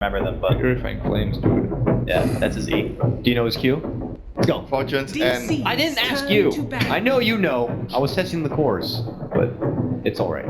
remember them, but Purifying Flames, dude. yeah, that's his E. Do you know his Q? Let's go. Fortunes and I didn't ask you. I know you know. I was testing the cores, but it's all right.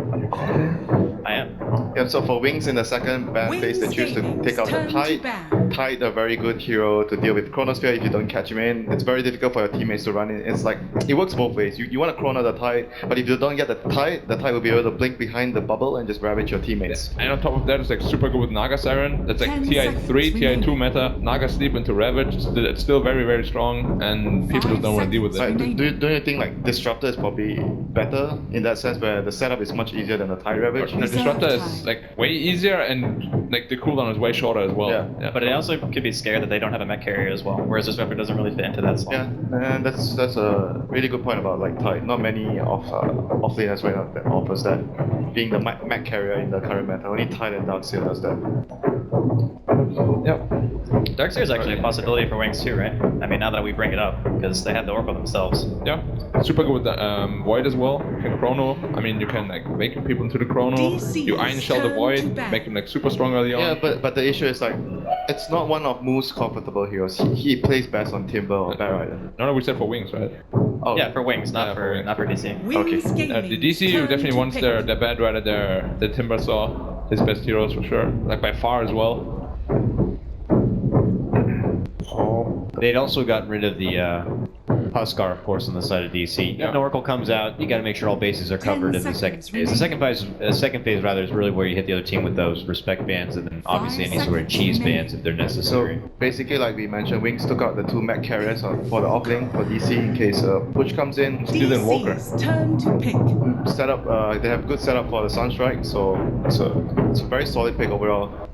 I am. yeah, so for Wings in the second ban phase, they choose to take out the Tide. Tide, a very good hero to deal with Chronosphere if you don't catch him in. It's very difficult for your teammates to run in. It's like, it works both ways. You want to chrono the Tide, but if you don't get the Tide will be able to blink behind the bubble and just ravage your teammates. And on top of that, it's like super good with Naga Siren. That's like TI3, TI2 meta. Naga Sleep into Ravage. It's still very, very strong, and people just don't want to deal with it. Like, don't you think like Disruptor is probably better in that sense, where the setup is much easier than the Tide Ravage? The Disruptor is like way easier, and like the cooldown is way shorter as well. Yeah. But it also could be scared that they don't have a mech carrier as well, whereas Disruptor doesn't really fit into that slot. Yeah, and that's a really good point about like Tide. Not many offlaners right now that offers that. Being the mech carrier in the current meta, only Tide and Darkseer does that. Yep. Darkseer is actually a possibility for Wings too, right? I mean, now that we bring it up, because they have the Oracle themselves. Yeah. Super good with the Void as well. You can chrono. I mean, you can like make people into the chrono. You Iron Shell the Void, make him like super strong early on. Yeah, but the issue is like, it's not one of most comfortable heroes. He plays best on Timber or Bat Rider. No, we said for Wings, right? Oh. Yeah, for Wings, not for DC. Okay. The DC definitely wants their Bat Rider, the Timber Saw, his best heroes for sure. Like by far as well. They'd also gotten rid of the Huskar, of course, on the side of DC. Yeah. When Oracle comes out, you got to make sure all bases are covered in the second phase. The second phase rather is really where you hit the other team with those respect bans, and then obviously any sort of cheese bans if they're necessary. So basically, like we mentioned, Wings took out the two mech carriers for the offlane for DC in case Push comes in. Still in Walker. Turn to pick. Setup, they have good setup for the Sunstrike, so it's a very solid pick overall.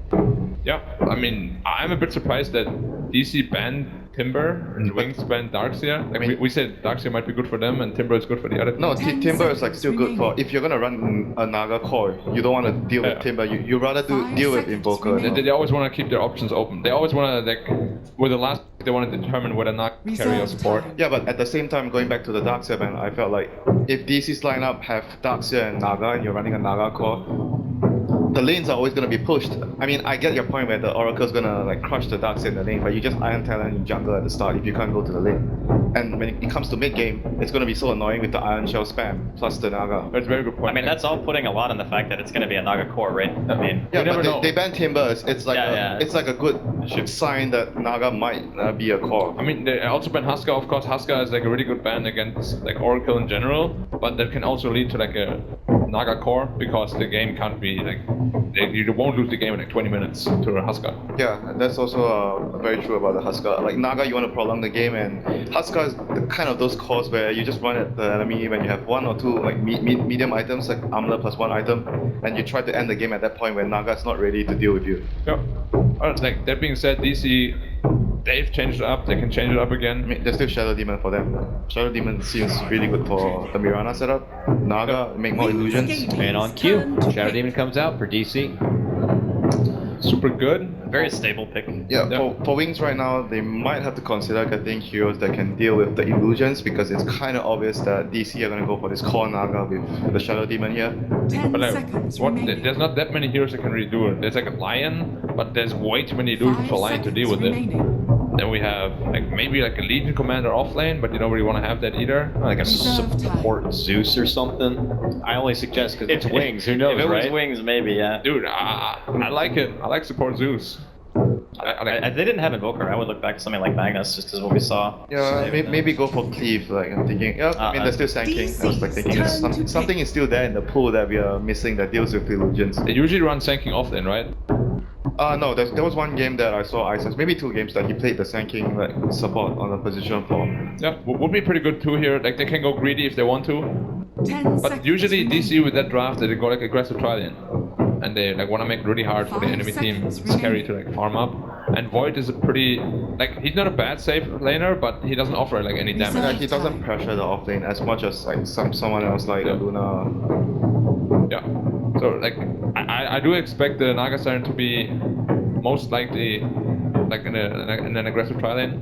Yeah, I mean, I'm a bit surprised that DC banned Timber and Wings banned Darkseer. Like we said Darkseer might be good for them and Timber is good for the other. No, Timber is like still good for if you're gonna run a Naga core. You don't want to deal with Timber. You rather deal with Invoker. They always want to keep their options open. They always want to like with the last they want to determine whether Naga carry or support. Yeah, but at the same time, going back to the Darkseer ban, I felt like if DC's lineup have Darkseer and Naga and you're running a Naga core, the lanes are always going to be pushed. I mean, I get your point where the Oracle's going to like crush the Darkseer in the lane, but you just Iron Talon in jungle at the start if you can't go to the lane. And when it comes to mid-game, it's going to be so annoying with the Iron Shell spam, plus the Naga. That's a very good point. I mean, that's all putting a lot on the fact that it's going to be a Naga core, right? I mean, yeah, but they ban Timbers. It's like it's like a good sign that Naga might be a core. I mean, they also ban Huskar. Of course, Huskar is like a really good ban against like Oracle in general, but that can also lead to like a Naga core because the game can't be like you won't lose the game in like 20 minutes to a Huskar. Yeah, that's also very true about the Huskar. Like Naga, you want to prolong the game, and Huskar is the kind of those cores where you just run at the enemy when you have one or two like medium items, like armor plus one item, and you try to end the game at that point when Naga is not ready to deal with you. Yeah. Like that being said, DC they've changed it up. They can change it up again. I mean, there's still Shadow Demon for them. Shadow Demon seems really good for the Mirana setup. Naga make more illusions. And on cue, Shadow Demon comes out for DC. Super good. Very stable pick. Yeah, for Wings right now, they might have to consider getting heroes that can deal with the illusions because it's kind of obvious that DC are going to go for this core Naga with the Shadow Demon here. But like, there's not that many heroes that can really do it. There's like a Lion, but there's way too many illusions for Lion to deal with it. Then we have like maybe like a Legion Commander offlane, but you don't really want to have that either. Like a support Zeus or something. I only suggest because it's Wings. Who knows, if it right? was Wings, maybe, yeah. Dude, I like it. I like support Zeus. If they didn't have Invoker, I would look back to something like Magnus, just as what we saw. Yeah, maybe go for Cleave. Like I'm thinking, yeah, I mean, there's still Sand King. I was like thinking something is still there in the pool that we are missing that deals with illusions. They usually run Sand King offlane, right? No, there was one game that I saw Isis, maybe two games that he played the Sand King like support on the position for. Yeah, would be pretty good too here. Like they can go greedy if they want to. But usually DC with that draft, they go like aggressive Trillion. And they like want to make it really hard for the enemy team. It's scary to like farm up. And Void is a pretty like he's not a bad safe laner, but he doesn't offer like any damage. Yeah, he doesn't pressure the offlane as much as like someone else like Luna. Yeah. So like I do expect the Naga Siren to be most likely like in an aggressive tri lane.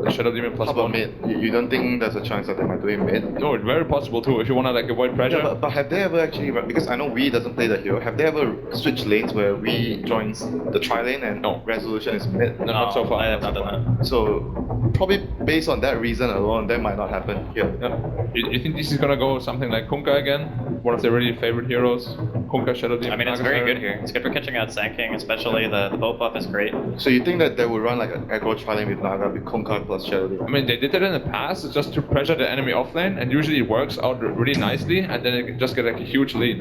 the Shadow Demon plus How about 1. mid? You don't think there's a chance that they might do it mid? No, it's very possible too, if you wanna like avoid pressure. Yeah, but have they ever actually, because I know we doesn't play the hero, have they ever switched lanes where we joins the tri lane and No. resolution is mid? No, not so far. I have not done that. So probably based on that reason alone, that might not happen here. Yeah. You think this is gonna go something like Kunkka again? One of their really favorite heroes? Kunkka, Shadow Demon. I mean, it's Naga very Slayer. good here. It's good for catching out Sand especially. The bow buff is great. So you think that they would run like an aggro tri lane with Naga with Kunkka plus Shadow I Demon? mean, they did that in the past just to pressure the enemy offlane, and usually it works out really nicely, and then it just get like a huge lead.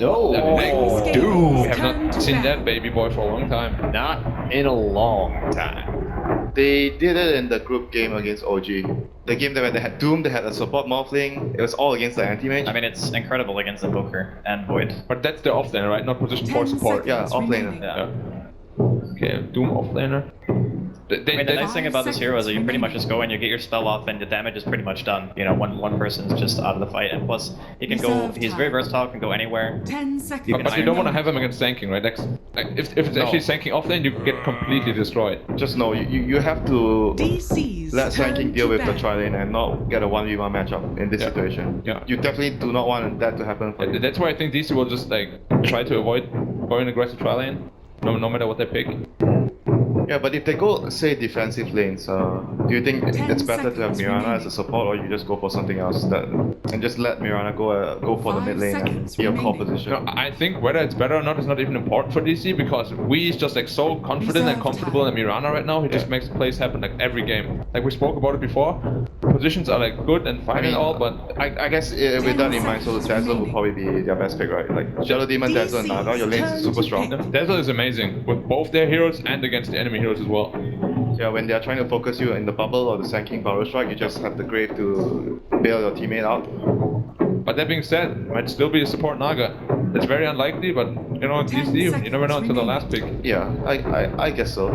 No. Dude, we have not seen that baby boy for a long time. Not in a long time. They did it in the group game against OG. The game that where they had Doom, they had a support morphling. It was all against the anti-mage. I mean, it's incredible against Invoker and Void. But that's the offlaner, right? Not position 4 support. Yeah, offlaner. Yeah. Okay, Doom offlaner. I mean, the nice thing about this hero is that you pretty much just go in, you get your spell off, and the damage is pretty much done. You know, one person's just out of the fight, and plus, he can go. He's very versatile, can go anywhere. 10 seconds. You can But you don't want to have him against tanking, right? Like, if it's No. actually tanking offlane, you get completely destroyed. Just know, you have to DC's let turn Sanking deal to with the bat. tri lane and not get a 1v1 matchup in this Yeah. situation. Yeah. You definitely do not want that to happen for you. That's why I think DC will just like try to avoid going aggressive tri lane, no matter what they pick. Yeah, but if they go, say, defensive lanes, do you think 10 it's better to have seconds Mirana as a support, or you just go for something else and just let Mirana go for the 5 mid lane and seconds be a core remaining. position? No, I think whether it's better or not is not even important for DC because we is just like so confident and Reserve comfortable in Mirana right now. He just makes plays happen like every game. Like we spoke about it before. Positions are like good and fine and all, but I guess with that in mind, so the Dazzler will probably be their best pick, right? Like Shadow Demon, Dazzler, and Naga, your lanes is super strong. Dazzle is amazing with both their heroes and against the enemy heroes as well. Yeah, when they are trying to focus you in the bubble or the Sand King Power Strike, you just have the Grave to bail your teammate out. But that being said, it might still be a support Naga. It's very unlikely, but you know, 10 DC, you never know seconds until the last pick. Yeah, I guess so.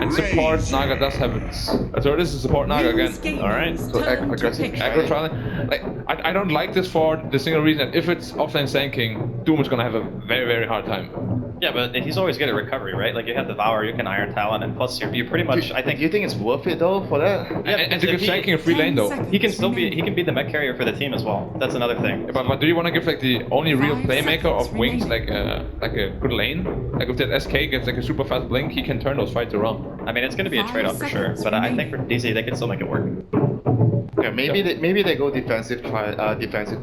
And support Naga does have its. So this is support Naga again. Alright, so aggressive Aggro trialing. Like I don't like this for the single reason that if it's offlane Sanking, Doom is gonna have a very, very hard time. Yeah, but he's always good at recovery, right? Like you have Devour, you can Iron Talon, and plus you pretty much. I think Do you think it's worth it though for that? Yeah, and to because give if Sanking a free lane though. he can still be the mech carrier for the team as well. That's another thing. But do you want to give like the only real 5 playmaker of seconds wings remaining. like a good lane? Like if that SK gets like a super fast blink, he can turn those fights around. I mean, it's going to be a 5 trade-off for sure, seconds but I think remaining. for DC they can still make it work. Okay, maybe they go defensive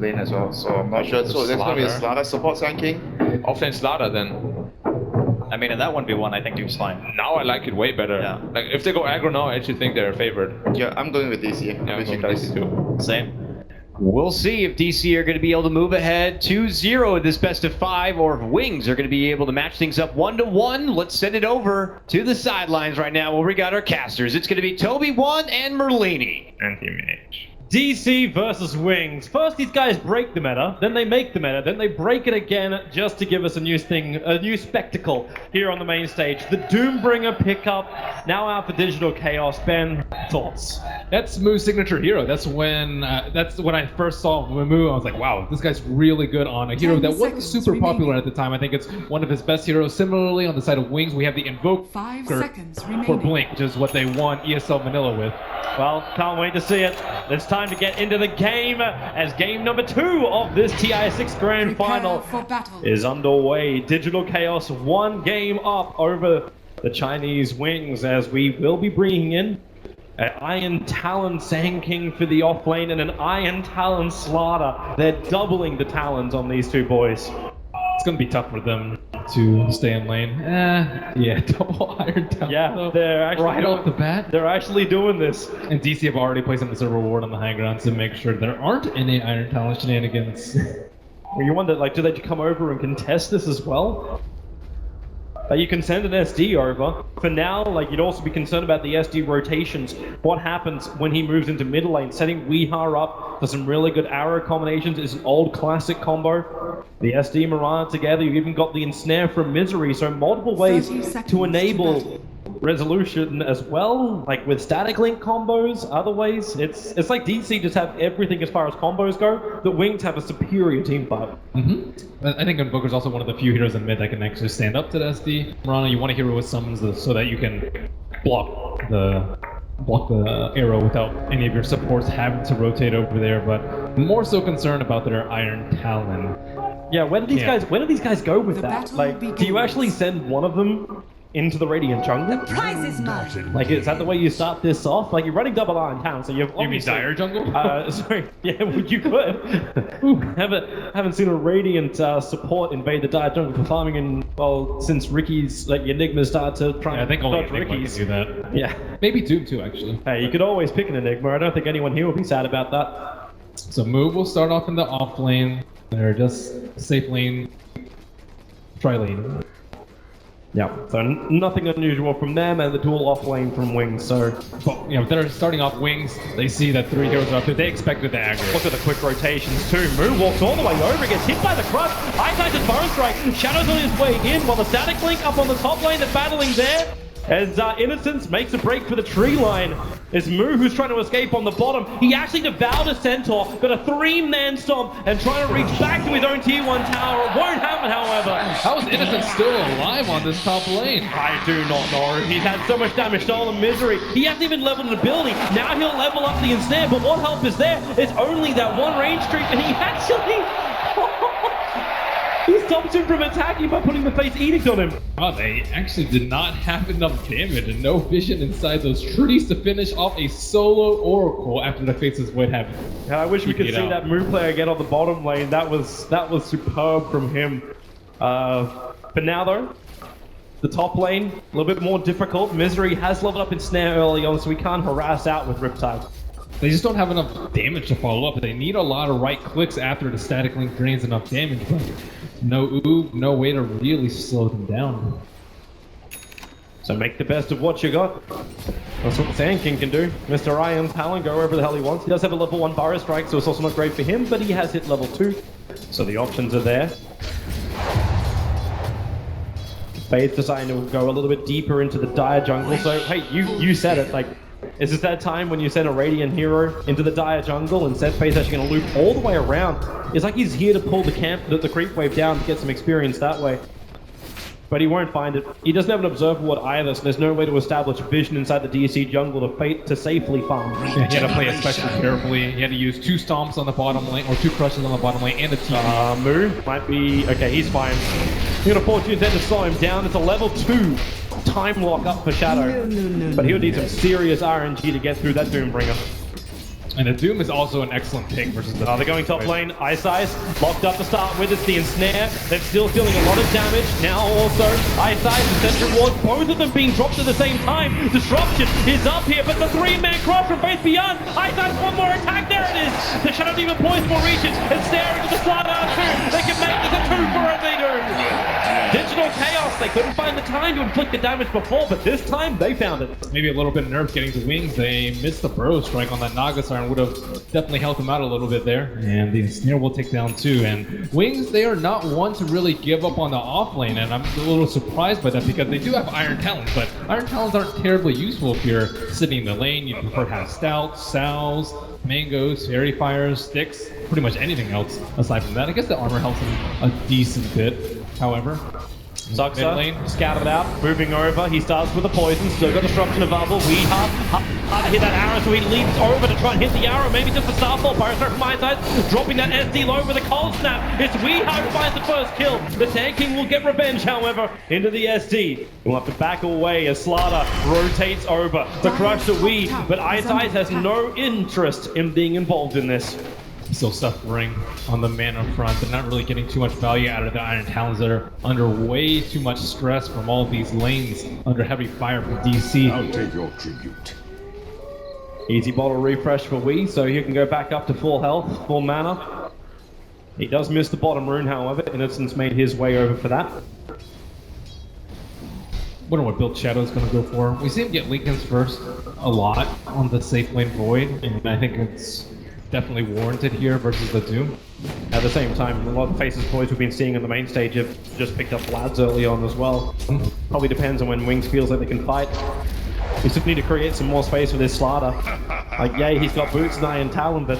lane as well. So I'm not sure. So there's gonna be a Slaughter support Sand King. Offlane Slaughter then. I mean, in that 1v1, I think Doom's fine. Now I like it way better. Yeah. Like if they go aggro now, I actually think they're favored. Yeah, I'm going with DC. Yeah, I'm Which you going with guys DC too. Same. We'll see if DC are going to be able to move ahead 2-0 in this best of 5, or if Wings are going to be able to match things up 1-1. Let's send it over to the sidelines right now where we got our casters. It's going to be Toby1 and Merlini. Anti-mage. DC versus Wings. First, these guys break the meta, then they make the meta, then they break it again just to give us a new thing, a new spectacle here on the main stage. The Doombringer pickup, now out for Digital Chaos. Ben, thoughts? That's Moo's signature hero. That's when I first saw Moo. I was like, wow, this guy's really good on a hero 10 that wasn't seconds super remaining. popular at the time. I think it's one of his best heroes. Similarly, on the side of Wings, we have the Invoke 5 for seconds remaining. Blink, which is what they want ESL Vanilla with. Well, can't wait to see it. It's time to get into the game as game number 2 of this TI6 Grand Prepare Final for battle. is underway. Digital Chaos 1 game up over the Chinese Wings as we will be bringing in an Iron Talon Sand King for the off lane and an Iron Talon Slaughter. They're doubling the talons on these two boys. It's going to be tough for them to stay in lane. Yeah, double Iron Talon. Yeah, though. they're actually right doing, off the bat. They're actually doing this. And DC have already placed them as a reward on the high ground to make sure there aren't any Iron Talon shenanigans. Well, you wonder, like, do they come over and contest this as well? You can send an SD over. For now, like, you'd also be concerned about the SD rotations. What happens when he moves into mid lane? Setting Weehar up for some really good arrow combinations is an old classic combo. The SD Mirana together, you've even got the Ensnare from Misery, so multiple ways 30 seconds to to enable battle. resolution as well, like with static link combos, other ways. It's like DC just have everything as far as combos go. The Wings have a superior team fight. I think Invoker's also one of the few heroes in mid that can actually stand up to the SD. Mirana, you want a hero with summons so that you can block the block the arrow without any of your supports having to rotate over there, but more so concerned about their Iron Talon. Yeah, where do these guys go with The that? battle Like, do you begins. actually send one of them into the Radiant jungle? Prize is mine. Like, is that the way you start this off? Like, you're running double R in town, so you've You mean obviously... Dire Jungle? Sorry, yeah, well, you could. haven't seen a Radiant support invade the Dire jungle for farming in, well, since Ricky's, like, Enigma started to try Yeah, I and think only dodge Enigma can Ricky's. do that. Yeah. Maybe Doom too, actually. Hey, you could always pick an Enigma. I don't think anyone here will be sad about that. So move will start off in the off lane. They're just safe lane, tri lane. Yeah, so nothing unusual from them, and the dual off lane from Wings, so... But, you know, they're starting off Wings. They see that 3 heroes are up there. They expected the aggro. Look at the quick rotations too. Moo walks all the way over, gets hit by the crush. Eyesight and Burrow Strike. Shadow's on his way in, while the Static Link up on the top lane, they're battling there. As Innocence makes a break for the tree line. It's Moo who's trying to escape on the bottom. He actually devoured a Centaur, got a 3-man stomp, and trying to reach back to his own tier 1 tower. It won't happen, however. How is Innocent still alive on this top lane? I do not know. He's had so much damage, stolen misery. He hasn't even leveled an ability. Now he'll level up the ensnare, but what help is there? It's only that one range streak, and he actually... He stops him from attacking by putting the face edict on him. Oh, they actually did not have enough damage and no vision inside those trees to finish off a solo Oracle after the faces would have. And I wish we could see that Moo player get on the bottom lane. That was superb from him. But now though, the top lane, a little bit more difficult. Misery has leveled up in Snare early on, so we can't harass out with Riptide. They just don't have enough damage to follow up. They need a lot of right clicks after the static link drains enough damage, but no oob, no way to really slow them down. So make the best of what you got. That's what Sand King can do. Mr. Iron Talon, go wherever the hell he wants. He does have a level 1 Burrow Strike, so it's also not great for him, but he has hit level 2. So the options are there. Fade's deciding to go a little bit deeper into the Dire jungle. So, hey, you said it, like, is this that time when you send a Radiant hero into the Dire jungle and Fade's actually going to loop all the way around? It's like he's here to pull the creep wave down to get some experience that way. But he won't find it. He doesn't have an observer ward either, so there's no way to establish vision inside the DC jungle to safely farm. Yeah, he had to play especially carefully. He had to use 2 stomps on the bottom lane, or 2 crushes on the bottom lane, and a TP. Moo might be... Okay, he's fine. He's got a Fortune Tend to slow him down. It's a level 2 time lock up for Shadow. But he'll need some serious RNG to get through that Doombringer. And the Doom is also an excellent pick versus the... They're going top lane. Ice Ice locked up to start with. It's the ensnare. They're still dealing a lot of damage. Now also Ice Ice and Sentry Ward, both of them being dropped at the same time. Disruption is up here, but the 3-man crush from Faith Beyond. Ice Ice, one more attack. There it is. The Shadow Demon points for reaches. Ensnare into the slot R2. They can make this a 2 for it. They do. Digital Chaos. They couldn't find the time to inflict the damage before, but this time they found it. Maybe a little bit of nerf getting to Wings. They missed the Burrow Strike on that Naga Siren. Would have definitely helped him out a little bit there. And the Snare will take down 2. And Wings, they are not one to really give up on the off lane. And I'm a little surprised by that because they do have Iron Talons, but Iron Talons aren't terribly useful if you're sitting in the lane. You prefer to have Stouts, Salves, Mangoes, Fairy Fires, Sticks, pretty much anything else aside from that. I guess the armor helps him a decent bit, however. Zuxa, scattered out, moving over. He starts with the poison, still got disruption available. Weehart, hard to hit that arrow, so he leaps over to try and hit the arrow. Maybe just a Starfall, Burrow Strike from my side, dropping that SD low with a cold snap. It's Weehart who finds the first kill. The Sand King will get revenge, however, into the SD. We'll have to back away as Slaughter rotates over. The crush to Wee, but Ice Ice has no interest in being involved in this. Still suffering on the mana front. They're not really getting too much value out of the Iron Talons that are under way too much stress from all of these lanes under heavy fire from DC. I'll take your tribute. Easy bottle refresh for Wee, so he can go back up to full health, full mana. He does miss the bottom rune, however. Innocence made his way over for that. Wonder what build Shadow's going to go for. We see him get Lincoln's first a lot on the safe lane Void, and I think it's definitely warranted here versus the Doom. At the same time, a lot of the Faces boys we've been seeing on the main stage have just picked up Vlads early on as well. Probably depends on when Wings feels like they can fight. We just need to create some more space for this Slaughter. Like, yeah, he's got boots and Iron Talon, but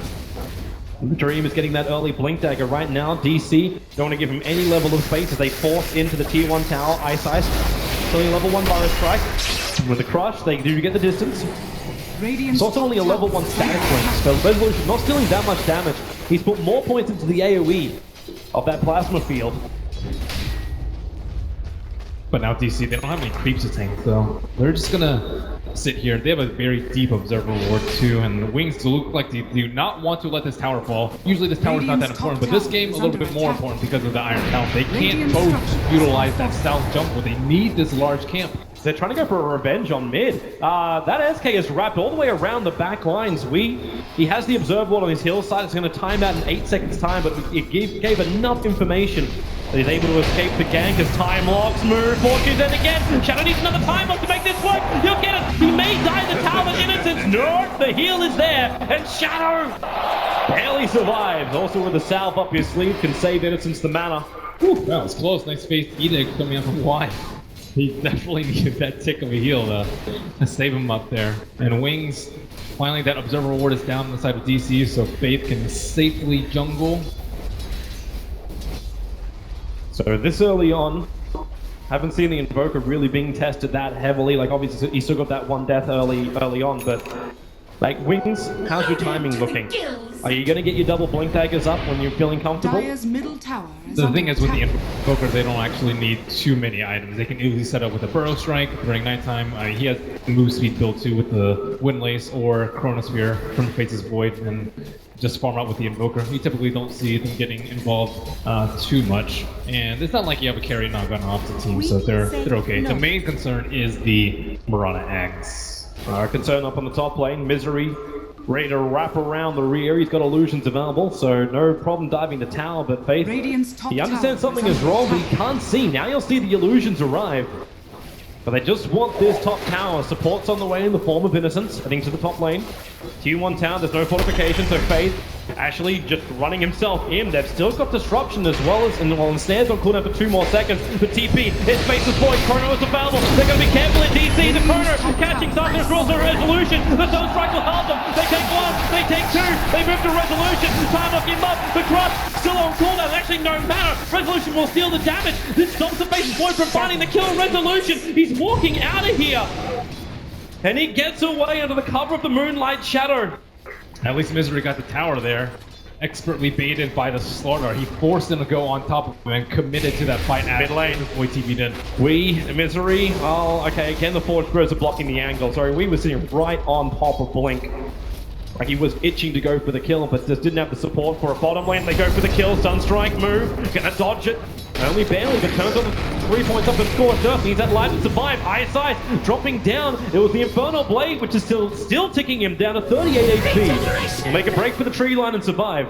the dream is getting that early Blink Dagger. Right now, DC don't want to give him any level of space as they force into the tier 1 tower. Ice Ice, killing level 1 Burrow Strike. With the crush, they do get the distance. It's also only a level 1 static link, so Resolution not stealing that much damage. He's put more points into the AoE of that plasma field. But now DC, they don't have any creeps to tank, so they're just gonna sit here. They have a very deep observer ward too, and the Wings look like they do not want to let this tower fall. Usually this tower's not that important, but this game a little bit more important because of the Iron Helm. They can't both utilize that south jump where they need this large camp. They're trying to go for a revenge on mid. That SK is wrapped all the way around the back lines. He has the observer ward on his hillside. It's going to time out in 8 seconds time, but it gave enough information that he's able to escape the gank as time locks move. Fortune's end again. Shadow needs another time lock to make this work. He'll get it. He may die in the tower, but Innocence. No, the heal is there. And Shadow barely survives. Also with the salve up his sleeve, can save Innocence the mana. Whew, that was close. Nice face edict coming up from wide. He definitely needed that tick of a heal to save him up there. And Wings, finally that observer ward is down on the side of DC, so Faith can safely jungle. So this early on, haven't seen the Invoker really being tested that heavily. Like obviously he still got that one death early on, but like Wings, how's your timing looking? Are you going to get your double blink daggers up when you're feeling comfortable? Middle tower is The thing is with the Invoker, they don't actually need too many items. They can easily set up with a Burrow Strike during nighttime. He has move speed build too with the Windlace or Chronosphere from Face's Void, and just farm out with the Invoker. You typically don't see them getting involved too much. And it's not like you have a carry Naga off the team, so they're okay. The main concern is the Mirana Axe. Concern up on the top lane. Misery ready to wrap around the rear. He's got illusions available, so no problem diving the tower, but Faith, he understands something is wrong, but he can't see. Now you'll see the illusions arrive. But they just want this top tower. Support's on the way in the form of Innocence, heading to the top lane. T1 town, there's no fortification, so Faith actually just running himself in. They've still got disruption as well as, and snares on cooldown for 2 more seconds. The TP, his face is void, Chrono is available. They're going to be careful in DC. The Chrono catching something, there's also Resolution. The Zone Strike will help them. They take 1, they take 2, they move to Resolution. Time lock him up. The Crush still on cooldown, actually no matter. Resolution will steal the damage. This stops the face void from finding the kill. Resolution, he's walking out of here. And he gets away under the cover of the Moonlight Shadow. At least Misery got the tower there. Expertly baited by the Slaughter. He forced him to go on top of him and committed to that fight mid lane. Boy TV'd in. Misery. Oh, okay. Again, the Forge Bros are blocking the angle. Sorry, we were sitting right on top of Blink. Like he was itching to go for the kill, but just didn't have the support for a bottom lane. They go for the kill. Sunstrike move. Gonna dodge it. Only barely, but turns on the 3 points up and scores Earth. He's at life to survive. Eyesight dropping down. It was the Infernal Blade, which is still ticking him down to 38 HP. He'll make a break for the tree line and survive.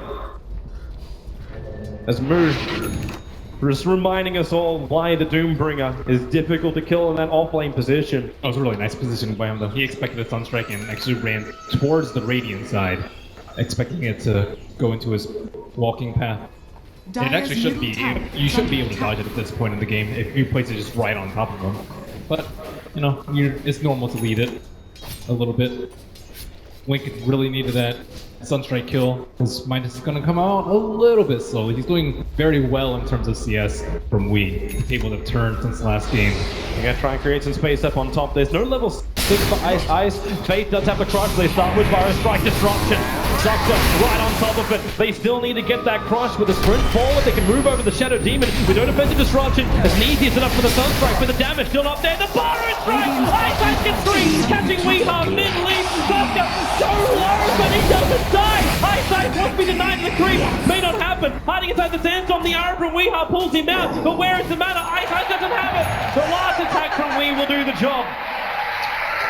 As Move just reminding us all why the Doombringer is difficult to kill in that off-lane position. That was a really nice positioning by him, though. He expected a Sunstrike and actually ran towards the Radiant side, expecting it to go into his walking path. It actually shouldn't be. You shouldn't be able to dodge it at this point in the game if you place it just right on top of him. But you know, it's normal to lead it a little bit. Wink really needed that Sunstrike kill. His Midas is going to come out a little bit slowly. He's doing very well in terms of CS from Wii. He's able to turn since last game. We're going to try and create some space up on top. There's no level 6 for Ice. Faith does have a crush. They start with Virus Strike Disruption. Sucks right on top of it. They still need to get that crush with a sprint forward. They can move over the Shadow Demon with no defensive disruption. As easy as enough for the Sunstrike, but the damage still not there. The Virus Strike! Ice gets 3, catching Weehaw mid-lead. Sucks so low, but he doesn't die. Eyesight wants to be denied the creep. May not happen. Hiding inside the sandstorm, the arrow from Weehaw pulls him out. But where is the mana? Eyesight doesn't have it. The last attack from Wee will do the job.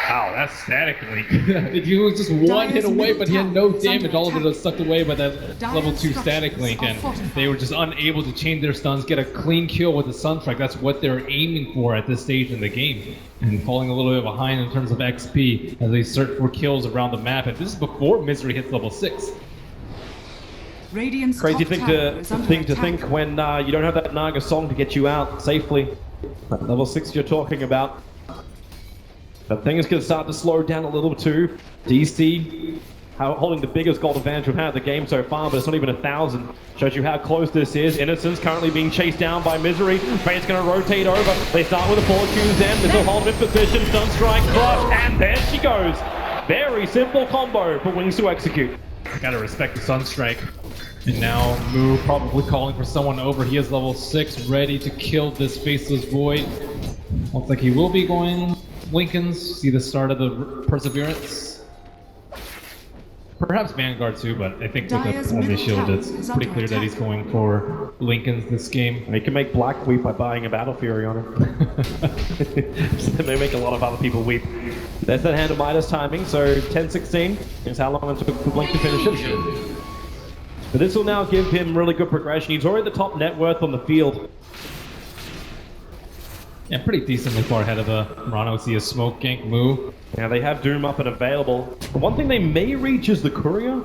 Wow, that's static link. He was just one hit away, but he had no damage. All of it was sucked away by that level 2 static link, and they were just unable to chain their stuns, get a clean kill with the Sunstrike. That's what they're aiming for at this stage in the game. And falling a little bit behind in terms of XP as they search for kills around the map. And this is before Misery hits level 6. Crazy thing to think when you don't have that Naga song to get you out safely. That level 6 you're talking about. But things can start to slow down a little too. DC holding the biggest gold advantage we've had in the game so far, but it's not even 1,000. Shows you how close this is. Innocence currently being chased down by Misery. Fate's going to rotate over. They start with the Fortune's End. They'll hold him in position. Sunstrike, Crush, and there she goes. Very simple combo for Wings to execute. Gotta respect the Sunstrike. And now Moo probably calling for someone over. He is level 6, ready to kill this Faceless Void. Looks like he will be going Lincolns. See the start of the Perseverance. Perhaps Vanguard too, but I think with the Omni Shield, it's pretty clear that he's going for Lincolns this game. He can make Black weep by buying a Battle Fury on him. They make a lot of other people weep. There's that hand of Midas timing, so 10-16 is how long it took for Blink to finish it. But this will now give him really good progression. He's already the top net worth on the field. Yeah, pretty decently far ahead of Murano. See a smoke gank Moo. Yeah, they have Doom up and available. The one thing they may reach is the Courier.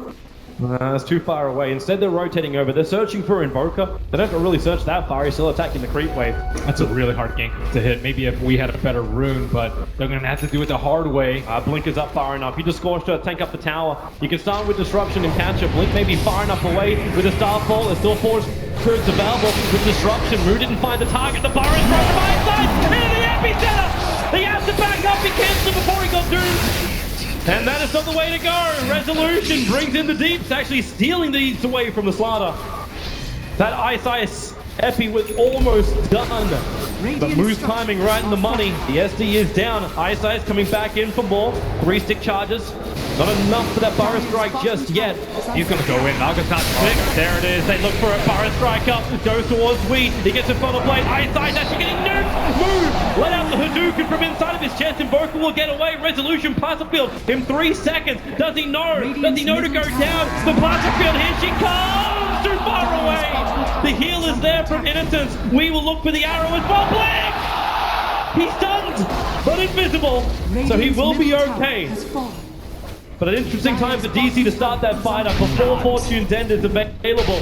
It's too far away. Instead, they're rotating over. They're searching for Invoker. They don't have to really search that far. He's still attacking the creep wave. That's a really hard gank to hit. Maybe if we had a better rune, but they're going to have to do it the hard way. Blink is up far enough. He just scorched to tank up the tower. You can start with Disruption and catch it. Blink may be far enough away with a Starfall. There's still 4 Spirits available with Disruption. Moo didn't find the target. The bar is broken by his side. Into the epicenter! He has to back up. He cancelled before he got doomed. And that is not the way to go. Resolution brings in the deeps, actually stealing the deeps away from the Slaughter. That Ice Epi was almost done. But Moo's timing right in the money. The SD is down. Ice coming back in for more. 3 stick charges. Not enough for that Burrow Strike just yet. He's going to go in. Naga's not sick. There it is. They look for a Burrow Strike up. Goes towards Wheat. He gets in front of Blade. Ice actually getting nuked. Moo let out the Hadouken from inside of his chest. Invoker will get away. Resolution Plaza Field in 3 seconds. Does he know? Does he know to go down? The Plaza Field. Here she comes. Too far away. The heal is there from Innocence. We will look for the arrow as well. Blink! He's stunned, but invisible. So he will be okay. But an interesting time for DC to start that fight up before Fortune's End is available,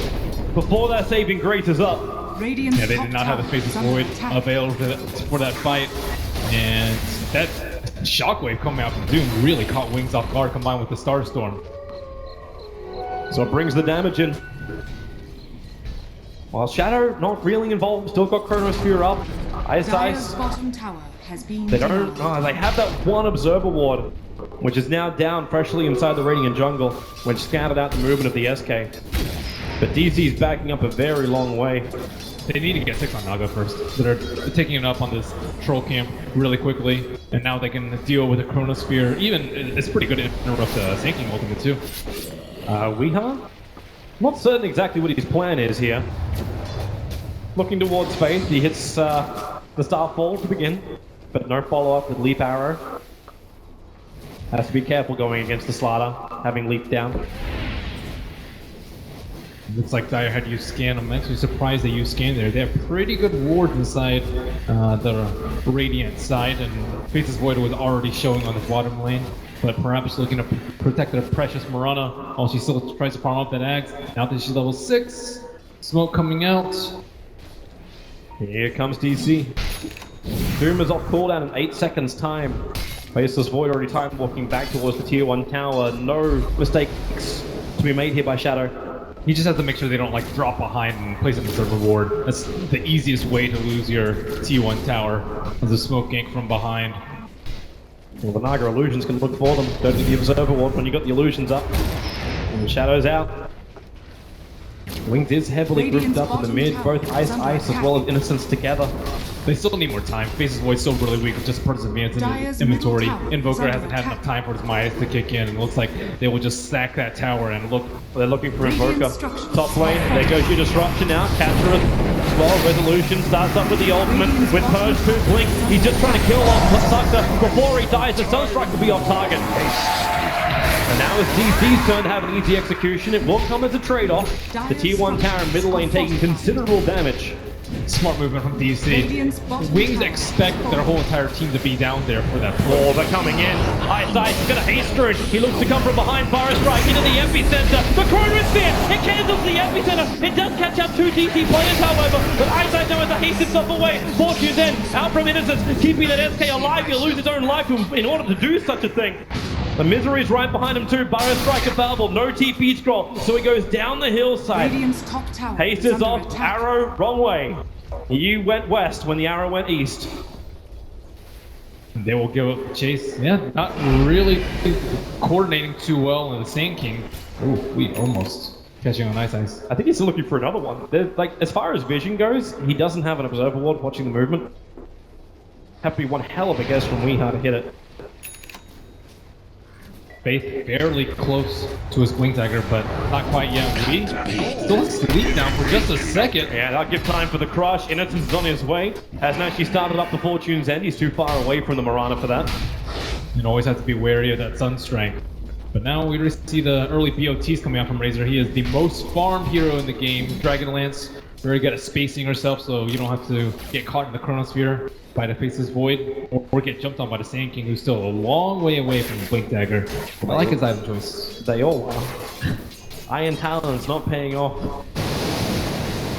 before that saving grace is up. Yeah, they did not have the Faceless Void available for that fight. And that Shockwave coming out from Doom really caught Wings off guard combined with the Starstorm. So it brings the damage in. While Shadow not really involved, still got Chronosphere up. Ice. Bottom tower has been They don't. They have that one Observer Ward, which is now down freshly inside the Radiant Jungle, which scattered out the movement of the SK. But DC's backing up a very long way. They need to get 6 on Naga first. They're taking it up on this troll camp really quickly, and now they can deal with the Chronosphere. Even it's pretty good to interrupt the sinking ultimate too. Weeha? Not certain exactly what his plan is here. Looking towards Faith, he hits the Starfall to begin, but no follow-up with Leap Arrow. Has to be careful going against the Slaughter, having leaped down. Looks like Dire had used Scan. I'm actually surprised they used Scan there. They have pretty good wards inside the Radiant side, and Faceless Void was already showing on the bottom lane. But perhaps looking to protect their precious Murana while she still tries to farm up that Axe. Now that she's level 6, smoke coming out. Here comes DC. Doom is off cooldown in 8 seconds time. Faceless Void already time walking back towards the tier 1 tower. No mistakes to be made here by Shadow. You just have to make sure they don't like drop behind and place an observer ward. That's the easiest way to lose your T1 tower, is a smoke gank from behind. Well, the Naga illusions can look for them. Don't need the observer ward when you got the illusions up. And the Shadow's out. Wings is heavily grouped up in the mid, both Ice as well as Innocence together. They still need more time. Faceless Void's still really weak with just Perseverance in his inventory. Invoker hasn't had enough time for his Midas to kick in, and it looks like they will just sack that tower and look. They're looking for Invoker. Top lane, there goes your Disruption now. Capture it as well. Resolution starts up with the ultimate with Purge 2 Blink. He's just trying to kill off Sucker before he dies. The Sunstrike will be off target. And now it's DC's turn to have an easy execution. It will come as a trade-off. The T1 tower in middle lane taking considerable damage. Smart movement from DC. Wings expect their whole entire team to be down there for that play. Oh, they're coming in. Ice is going to haste through it. He looks to come from behind. Fire Strike into the epicenter. The Chronosphere! It cancels the epicenter. It does catch up 2 DC players, however, but Ice now has to haste himself away. Fortune's End out from Innocence, keeping that SK alive. He'll lose his own life in order to do such a thing. The Misery's right behind him too. Burrow Strike available. No TP scroll. So he goes down the hillside. Haste is off. Arrow wrong way. You went west when the arrow went east. And they will give up the chase. Yeah, not really coordinating too well in the Sand King. Ooh, we almost catching on Ice Ice. I think he's still looking for another one. Like, as far as vision goes, he doesn't have an observer ward watching the movement. Have to be one hell of a guess from Weeha to hit it. Faith barely close to his Blink Dagger, but not quite yet. We still sleep down for just a second. Yeah, that'll give time for the crush. Innocence is on his way. Hasn't actually started up the Fortune's End. He's too far away from the Mirana for that. And always have to be wary of that Sun Strike. But now we really see the early VOTs coming out from Razor. He is the most farmed hero in the game. Dragonlance, very good at spacing herself, so you don't have to get caught in the Chronosphere by the Faceless Void, or get jumped on by the Sand King, who's still a long way away from the Blink Dagger. I like his item choice. They all are. Iron Talon's not paying off.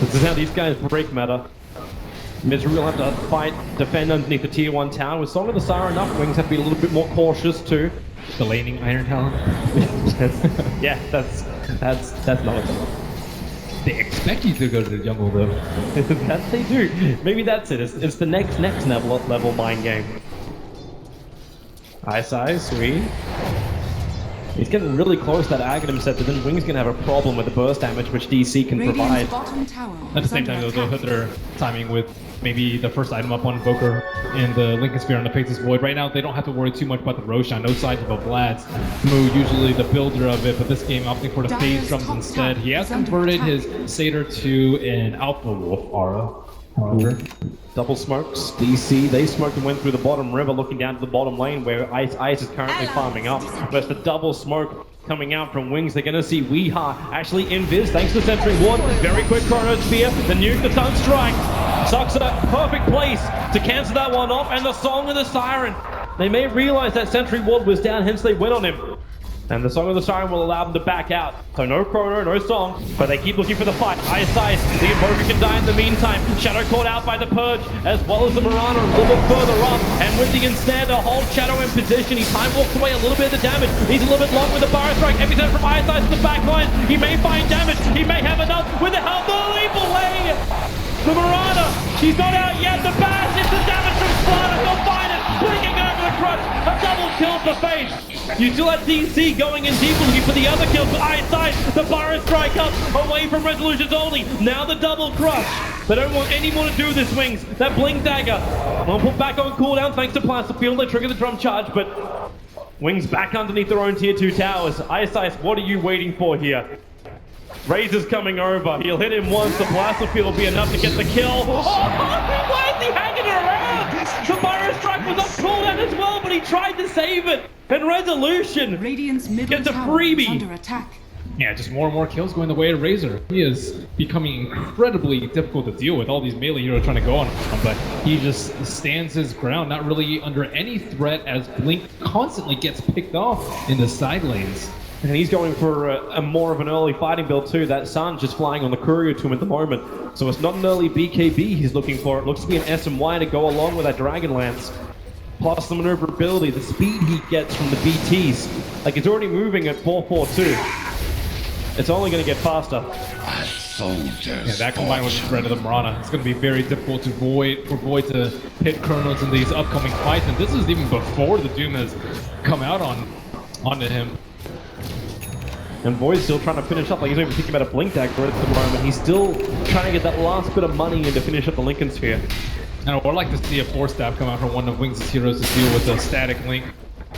This is how these guys break meta. Misery will have to fight, defend underneath the tier 1 tower. With Song of the Siren up, Wings have to be a little bit more cautious too. The laning Iron Talon. Yeah, that's not a thing. They expect you to go to the jungle though. That they do. Maybe that's it. It's the next level mind game. Ice Ice, sweet. He's getting really close to that Aghanim set, but then Wing's gonna have a problem with the burst damage which DC can provide. At the same time though, they'll hit their timing with maybe the first item up on Invoker in the Lincoln Sphere on the Faceless Void. Right now, they don't have to worry too much about the Roshan. No signs of a Vlad's move, usually the builder of it, but this game opting for the Phase Drums instead. He has converted his Satyr to an Alpha Wolf aura, however. Double smokes, DC, they smoked and went through the bottom river looking down to the bottom lane where Ice is currently farming up. But it's the double smoke coming out from Wings. They're going to see Weeha actually invis thanks to Sentry Ward. Very quick Chrono Spear, the nuke, the Sun Strike. Sucks at a perfect place to cancel that one off, and the Song of the Siren. They may realize that Sentry Ward was down, hence they went on him. And the Song of the Siren will allow them to back out. So no Chrono, no Song, but they keep looking for the fight. Ice, the Invoker can die in the meantime. Shadow caught out by the Purge, as well as the Mirana a little bit further up. And with the instead, a hold Shadow in position. He time walks away a little bit of the damage. He's a little bit long with the Bar Strike. Every time from Ice to the back line. He may find damage. He may have enough with the unbelievable way. The Mirana, she's not out yet. The Bash, it's the damage from Splatter. They'll find it. Blinking over the crush. A double kill for Face. You still have DC going in deep looking for the other kills, but Ice, the Bar Strike up, away from Resolutions only. Now the double crush. They don't want any more to do this, Wings. That Blink Dagger will put back on cooldown thanks to Plaster Field. They trigger the drum charge, but Wings back underneath their own tier 2 towers. Ice, what are you waiting for here? Razor's coming over. He'll hit him once. The Blaster Field will be enough to get the kill. Oh, why is he hanging around? The Bar Strike was on cooldown as well, but he tried to save it. And Resolution gets a freebie. Under attack. Yeah, just more and more kills going the way of Razor. He is becoming incredibly difficult to deal with, all these melee heroes trying to go on him, but he just stands his ground, not really under any threat as Blink constantly gets picked off in the side lanes. And he's going for a more of an early fighting build too. That Sun's just flying on the courier to him at the moment. So it's not an early BKB he's looking for. It looks to be an SMY to go along with that Dragonlance. Plus the maneuverability, the speed he gets from the BTs. Like, it's already moving at 442. It's only going to get faster. Yeah, that combined with the threat of the Mirana, it's going to be very difficult to for Void to hit Chronos in these upcoming fights. And this is even before the Doom has come out onto him. And Void's still trying to finish up. Like, he's not even thinking about a Blink Dagger at the moment. He's still trying to get that last bit of money in to finish up the Lincoln Sphere. And I would like to see a Force Staff come out from one of Wings' heroes to deal with the static Link.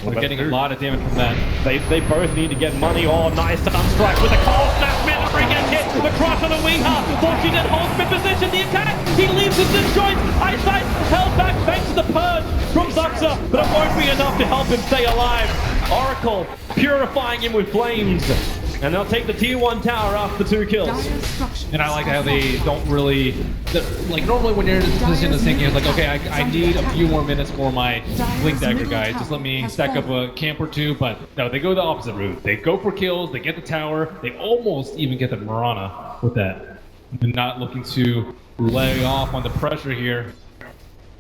We're getting a lot of damage from that. They both need to get money. Oh, nice Sun Strike with the cold snap. Misery gets hit. The crush on the Weeha. Fortune and holds mid position. The attack. He leaves his disjoint. Ice held back thanks to the Purge from Zuxa, but it won't be enough to help him stay alive. Oracle purifying him with flames. And they'll take the tier 1 tower after 2 kills. And I like how they don't really... like, normally when you're in this position of thinking, it's like, okay, I need a few more minutes for my Blink Dagger guy. Just let me stack up a camp or two. But no, they go the opposite route. They go for kills, they get the tower, they almost even get the Mirana with that. And not looking to lay off on the pressure here.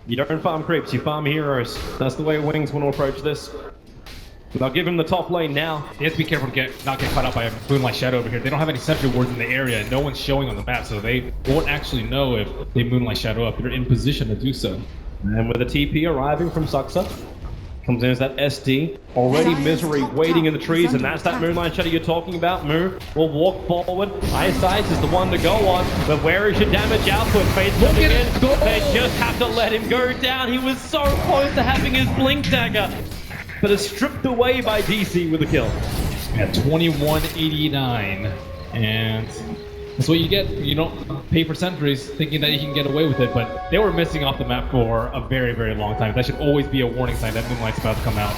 You don't farm creeps, you farm heroes. That's the way Wings want to approach this. They'll give him the top lane now. They have to be careful to not get caught out by a Moonlight Shadow over here. They don't have any sentry wards in the area. No one's showing on the map, so they won't actually know if they Moonlight Shadow up. They're in position to do so. And with a TP arriving from Zuxa, Comes in as that SD. Already Misery waiting in the trees, and that's that Moonlight Shadow you're talking about. Moo will walk forward. TI6 is the one to go on, but where is your damage output? Fade's coming in. They just have to let him go down. He was so close to having his Blink Dagger, but is stripped away by DC with a kill. At 2189, and that's what you get. You don't pay for sentries thinking that you can get away with it, but they were missing off the map for a very, very long time. That should always be a warning sign that Moonlight's about to come out.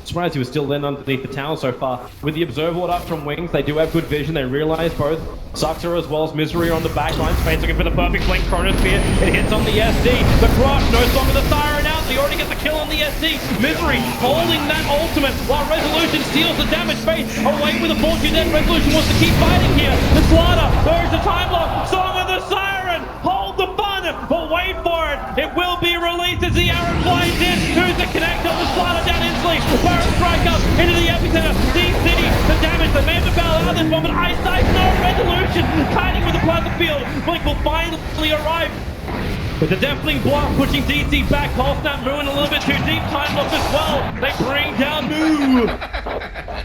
Surprised he was still in underneath the tower so far. With the observer ward up from Wings, they do have good vision. They realize both Suxer as well as Misery are on the back line. Spade's looking for the perfect blink. Chronosphere, it hits on the SD. The crush, no song of the siren out. They already get the kill on the SD. Misery holding that ultimate while Resolution steals the damage. Fade away with a fortune. Then Resolution wants to keep fighting here. The Slaughter, there's the time lock. Song of the siren, hold the fun, but wait for it. It will be released as the arrow flies in. Who's the connector? The Slaughter down instantly. Strike up into the epicenter. Deep City, the damage, the man fell out of this moment. Eyesight, no Resolution, kiting with the plasma field. Blink will finally arrive. With the Deathling block pushing DC back, Pulse Snap moving a little bit too deep, time lock as well. They bring down Moo.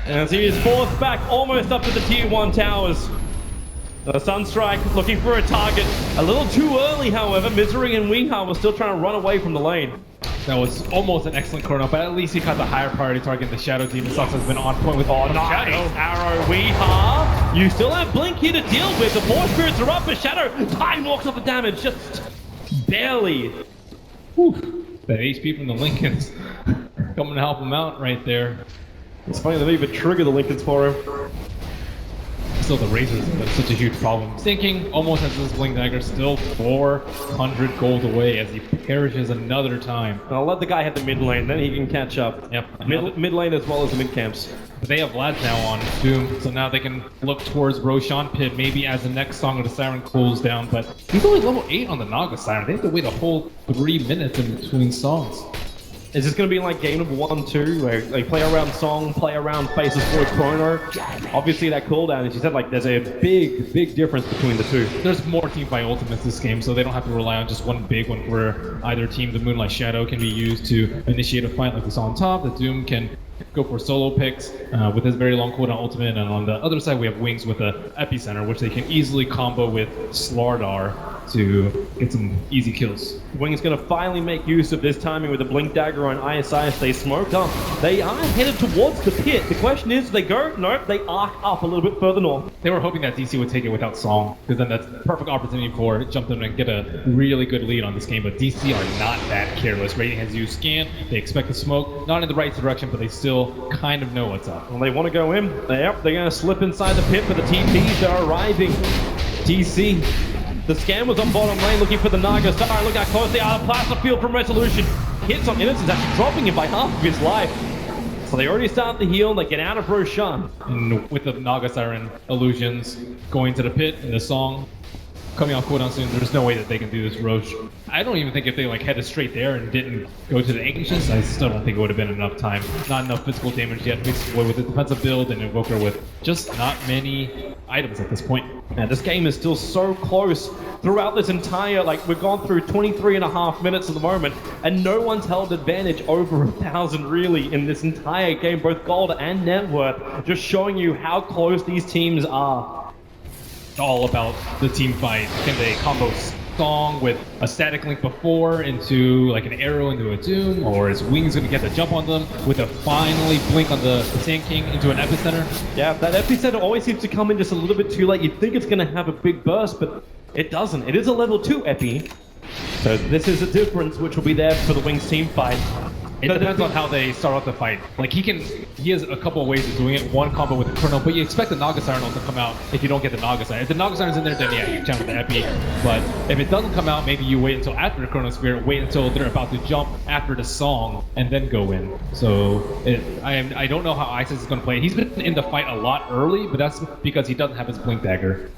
As he is forced back almost up to the tier 1 towers. Sunstrike looking for a target. A little too early, however. Misery and Weeha were still trying to run away from the lane. That was almost an excellent chrono, but at least he caught the higher priority target. The Shadow Demon Sucks has been on point with all the Nice Shadow. arrow, Weeha. You still have Blink here to deal with. The Force Spirits are up, but Shadow time walks off the damage, just barely. Whew. That HP from the Lincolns coming to help him out right there. It's funny they even trigger the Lincolns for him. Still, the Razors are such a huge problem. Sinking almost has this Blink Dagger, still 400 gold away as he perishes another time. I'll let the guy hit the mid lane, then he can catch up. Yep. Mid lane as well as the mid camps. But they have Vlad now on Doom, so now they can look towards Roshan Pit maybe as the next Song of the Siren cools down. But he's only level 8 on the Naga Siren. They have to wait a whole 3 minutes in between songs. Is this going to be like game number 1, 2, where they play around Song, play around Faces Forge Chrono? Obviously that cooldown, as you said, like there's a big difference between the two. There's more teamfight ultimates this game, so they don't have to rely on just one big one where either team, the Moonlight Shadow, can be used to initiate a fight like we saw on top. The Doom can go for solo picks with his very long cooldown ultimate, and on the other side we have Wings with a Epicenter, which they can easily combo with Slardar to get some easy kills. Wing's going to finally make use of this timing with the Blink Dagger on ISIS. They smoked up. They are headed towards the pit. The question is, do they go? Nope, they arc up a little bit further north. They were hoping that DC would take it without Song, because then that's the perfect opportunity for jump them and get a really good lead on this game, but DC are not that careless. Rating has used scan, they expect the smoke, not in the right direction, but they still kind of know what's up. Well, they want to go in. Yep, they're going to slip inside the pit, but the TPs are arriving. DC. The scan was on bottom lane looking for the Naga Star. Look how close they are. The plasma field from Resolution hits on Innocence, actually dropping him by half of his life. So they already start the heal. They get out of Roshan. And with the Naga Siren illusions going to the pit and the Song coming off cooldown soon, there's no way that they can do this Roche. I don't even think if they like headed straight there and didn't go to the Ancients, I still don't think it would have been enough time. Not enough physical damage yet, basically with the defensive build and Invoker with just not many items at this point. And this game is still so close throughout this entire, like we've gone through 23.5 minutes at the moment, and no one's held advantage over 1,000 really in this entire game, both gold and net worth, just showing you how close these teams are. All about the team fight. Can they combo Song with a static link before into like an arrow into a Doom, or is Wings going to get the jump on them with a finally blink on the Sand King into an Epicenter? Yeah, that Epicenter always seems to come in just a little bit too late. You'd think it's going to have a big burst, but it doesn't. It is a level 2 Epi, so this is a difference which will be there for the Wings team fight. It depends on how they start off the fight. Like he has a couple of ways of doing it. One combo with the Chrono, but you expect the Naga Siren to come out if you don't get the Naga Siren. If the Naga Siren's in there, then yeah, you channel the Epi. But if it doesn't come out, maybe you wait until after the Chrono Spirit, wait until they're about to jump after the Song, and then go in. So I don't know how ISIS is going to play. He's been in the fight a lot early, but that's because he doesn't have his Blink Dagger.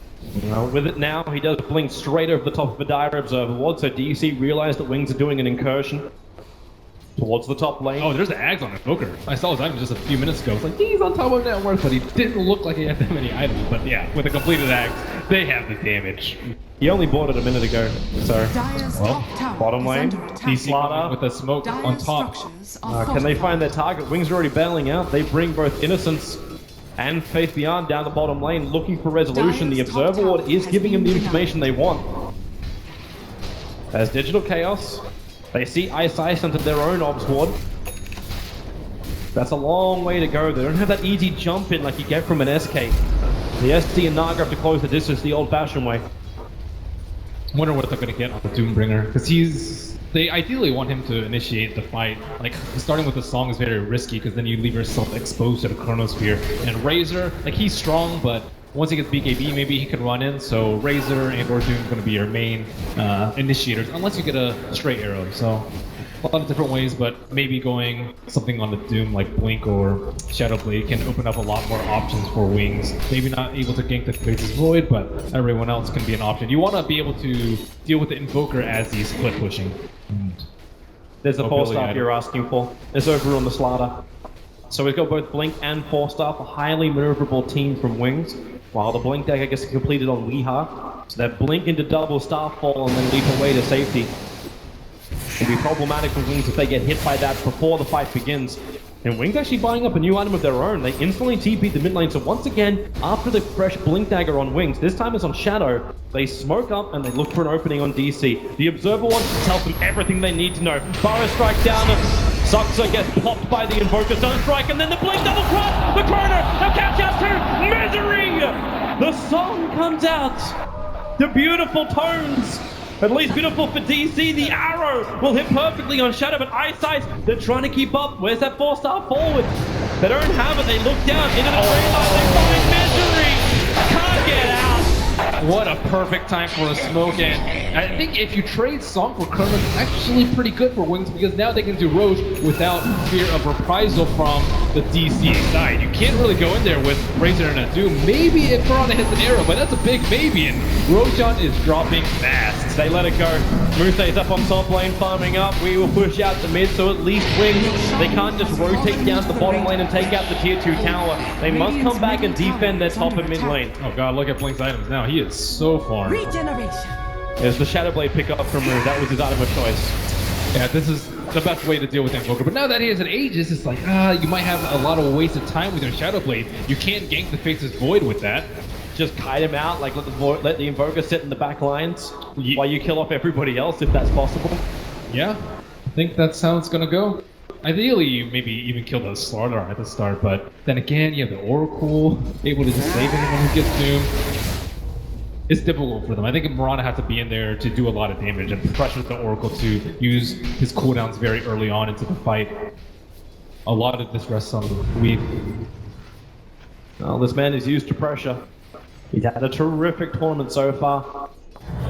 Well, with it now, he does blink straight over the top of the Dire Observer Ward, so DC realized that Wings are doing an incursion. Towards the top lane. Oh, there's the Ags on Invoker. I saw his item just a few minutes ago. It's like, he's on top of net worth, but he didn't look like he had that many items. But yeah, with a completed Ags, they have the damage. He only bought it a minute ago, so... Well, bottom lane, DC Slaughter. with the smoke on top. Can they find their target? Wings are already bailing out. They bring both Innocence and Faith Beyond down the bottom lane, looking for resolution. The Observer Ward is giving them the information they want. As Digital Chaos, they see Ice into their own Obs Ward. That's a long way to go. They don't have that easy jump in like you get from an SK. The SD and Naga have to close the distance the old-fashioned way. I wonder what they're going to get on the Doombringer, because they ideally want him to initiate the fight. Like, starting with the song is very risky, because then you leave yourself exposed to the Chronosphere. And Razor, like, he's strong, but once he gets BKB, maybe he can run in, so Razor and or Doom is going to be your main initiators, unless you get a straight arrow. So a lot of different ways, but maybe going something on the Doom like Blink or Shadowblade can open up a lot more options for Wings. Maybe not able to gank the Faces Void, but everyone else can be an option. You want to be able to deal with the Invoker as he's split pushing. There's the 4-star you're asking for. It's over on the Slaughter. So we've got both Blink and 4-star, a highly maneuverable team from Wings, while the Blink deck, I guess, is completed on Weeha. So that Blink into double Starfall and then leap away to safety. It'll be problematic for Wings if they get hit by that before the fight begins. And Wings actually buying up a new item of their own. They instantly TP'd the mid lane, so once again, after the fresh Blink dagger on Wings, this time it's on Shadow, they smoke up and they look for an opening on DC. The Observer wants to tell them everything they need to know. Burrow strike down, Suxer gets popped by the Invoker Stone Strike, and then the Blink double cross! The Chrono, the catch out to Misery! The song comes out! The beautiful tones! At least beautiful for DC, the arrow will hit perfectly on Shadow, but Ice, they're trying to keep up. Where's that 4-star forward? They don't have it, they look down into the tree line, they find Misery! Can't get out! What a perfect time for a smoke, and I think if you trade Song for Chrono, it's actually pretty good for Wings, because now they can do Roche without fear of reprisal from the DC side. You can't really go in there with Razor and a Doom. Maybe if Piranha hits an arrow, but that's a big maybe, and Roshan is dropping fast. They let it go. Muse's up on top lane, farming up. We will push out the mid, so at least Wings, they can't just rotate down to the bottom lane and take out the tier 2 tower. They must come back and defend their top and mid lane. Oh god, look at Blink's items now. He is so far. Regeneration. There's the Shadowblade pickup from Rue. That was his item of choice. Yeah, this is the best way to deal with Invoker. But now that he has an Aegis, it's like, you might have a lot of wasted time with your Shadowblade. You can't gank the Faces Void with that. Just kite him out, like let the Invoker sit in the back lines while you kill off everybody else, if that's possible. Yeah, I think that's how it's gonna go. Ideally, you maybe even kill the Slaughter at the start, but then again, you have the Oracle, able to just save anyone who gets doomed. It's difficult for them. I think Mirana has to be in there to do a lot of damage and pressure the Oracle to use his cooldowns very early on into the fight. A lot of this rests on the weave. Well, this man is used to pressure. He's had a terrific tournament so far.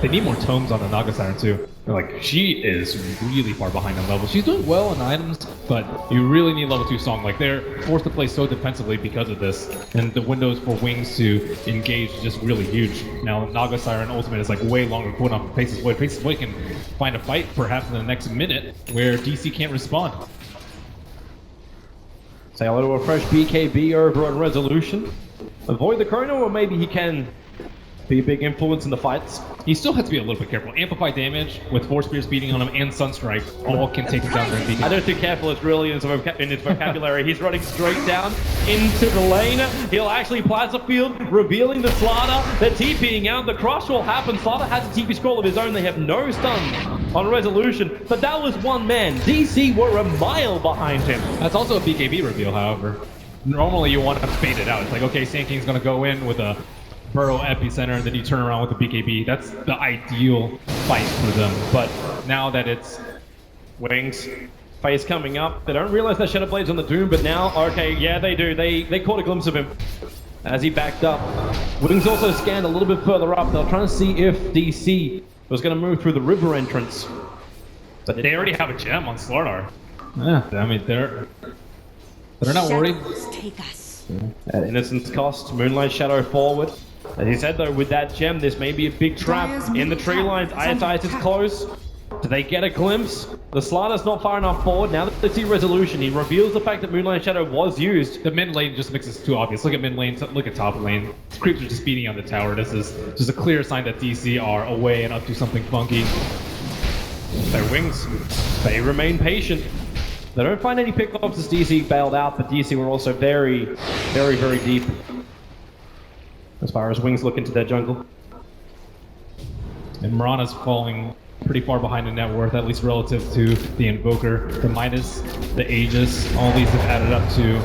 They need more tomes on the Naga Siren too. Like, she is really far behind on level. She's doing well on items, but you really need level 2 Song. Like, they're forced to play so defensively because of this, and the windows for Wings to engage is just really huge. Now, Naga Siren Ultimate is like way longer cooldown for Faces Void. Faces Void can find a fight perhaps in the next minute where DC can't respond. Say hello to a fresh BKB over on Resolution. Avoid the Chrono, or maybe he can be a big influence in the fights. He still has to be a little bit careful. Amplify damage with Force Spear speeding on him and Sunstrike all can take him down very deep. I don't think careful is really in his vocabulary. He's running straight down into the lane. He'll actually Plaza Field, revealing the Slaughter. They're TPing out. The crush will happen. Slaughter has a TP scroll of his own. They have no stun on Resolution, but that was one man. DC were a mile behind him. That's also a BKB reveal, however. Normally you want to fade it out. It's like, okay, Sand King's going to go in with a Burrow Epicenter, and then you turn around with the BKB. That's the ideal fight for them. But now that it's Wings, Face coming up, they don't realize that Shadowblade's on the Doom, but now, okay, yeah, they do. They caught a glimpse of him as he backed up. Wings also scanned a little bit further up. They're trying to see if DC was going to move through the river entrance. But they already have a gem on Slaughter. Yeah, I mean, they're not worried. Take us. At Innocence cost, Moonlight Shadow forward. As he said though, with that gem, this may be a big trap in the tree lines. ISIS is close. Do they get a glimpse? The slider's not far enough forward. Now that they see resolution, he reveals the fact that Moonlight Shadow was used. The mid lane just makes this too obvious. Look at mid lane, look at top lane. Creeps are just beating on the tower. This is just a clear sign that DC are away and up to something funky. Their Wings, they remain patient. They don't find any pickups as DC bailed out, but DC were also very, very, very deep as far as Wings look into their jungle. And Mirana's falling pretty far behind in net worth, at least relative to the Invoker. The Midas, the Aegis, all these have added up to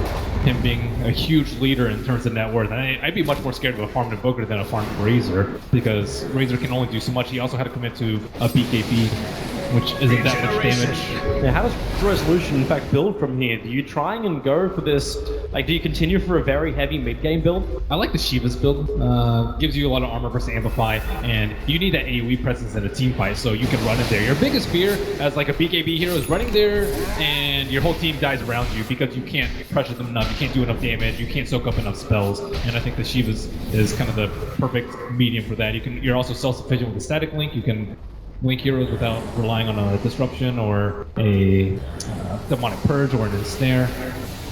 him being a huge leader in terms of net worth. And I'd be much more scared of a farmed Invoker than a farmed Razor, because Razor can only do so much. He also had to commit to a BKB, which isn't that much damage. Now, how does Resolution in fact build from here? Do you try and go for this, like, do you continue for a very heavy mid-game build? I like the Shiva's build. Gives you a lot of armor versus Amplify, and you need that AoE presence in a team fight, so you can run in there. Your biggest fear as like a BKB hero is running there and your whole team dies around you because you can't pressure them enough, you can't do enough damage, you can't soak up enough spells, and I think the Shiva's is kind of the perfect medium for that. You're also self-sufficient with the static link. You can link heroes without relying on a disruption or a demonic purge or an ensnare,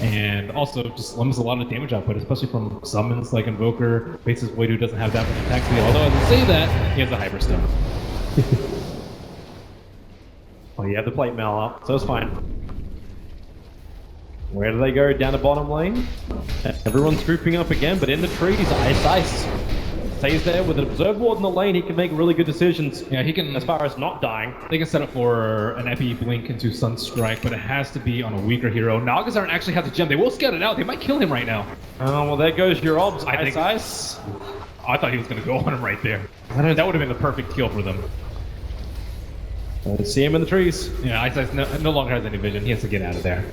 and also just limits a lot of damage output, especially from summons like Invoker. Faces Void, who doesn't have that much attack speed, although as I say that, he has a Hyperstone. Oh, you have the plate mail up, so it's fine. Where do they go? Down the bottom lane? Everyone's grouping up again, but in the trees, Ice stays there with an Observe Ward in the lane. He can make really good decisions. Yeah, he can. As far as not dying. They can set up for an Epi Blink into Sunstrike, but it has to be on a weaker hero. Nagas aren't actually have the gem. They will scout it out. They might kill him right now. Oh, well, there goes your obs. Ice. I thought he was going to go on him right there. That would have been the perfect kill for them. See him in the trees. Yeah, Ice no longer has any vision. He has to get out of there.